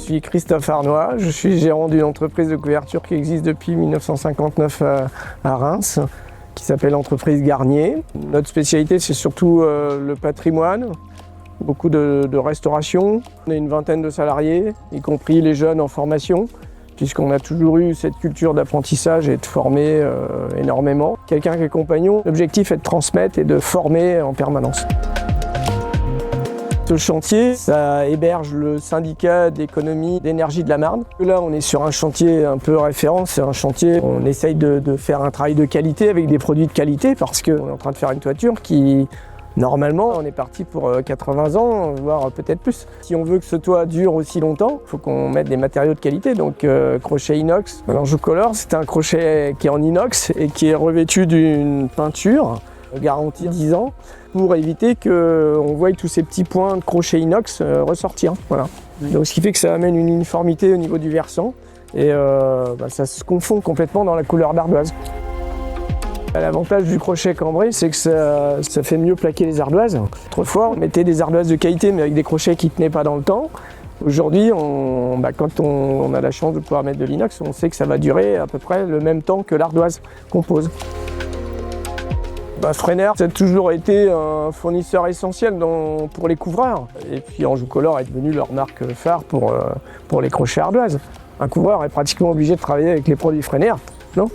suis Christophe Arnois, je suis gérant d'une entreprise de couverture qui existe depuis 1959 à Reims, qui s'appelle l'entreprise Garnier. Notre spécialité, c'est surtout le patrimoine, beaucoup de restauration. On est une vingtaine de salariés, y compris les jeunes en formation, puisqu'on a toujours eu cette culture d'apprentissage et de former énormément. Quelqu'un qui est compagnon, l'objectif est de transmettre et de former en permanence. Ce chantier, ça héberge le syndicat d'économie d'énergie de la Marne. Là, on est sur un chantier un peu référence, c'est un chantier, on essaye de faire un travail de qualité avec des produits de qualité parce qu'on est en train de faire une toiture qui, normalement, on est parti pour 80 ans, voire peut-être plus. Si on veut que ce toit dure aussi longtemps, il faut qu'on mette des matériaux de qualité, donc crochet inox. L'Anjou-Color, c'est un crochet qui est en inox et qui est revêtu d'une peinture, garantie 10 ans, pour éviter qu'on voie tous ces petits points de crochet inox ressortir. Voilà. Donc, ce qui fait que ça amène une uniformité au niveau du versant et ça se confond complètement dans la couleur d'ardoise. L'avantage du crochet cambré, c'est que ça fait mieux plaquer les ardoises. Autrefois, on mettait des ardoises de qualité, mais avec des crochets qui ne tenaient pas dans le temps. Aujourd'hui, quand on a la chance de pouvoir mettre de l'inox, on sait que ça va durer à peu près le même temps que l'ardoise qu'on pose. Frenner, ça a toujours été un fournisseur essentiel pour les couvreurs. Et puis Anjou-Color est devenu leur marque phare pour les crochets ardoises. Un couvreur est pratiquement obligé de travailler avec les produits Frenner, non ?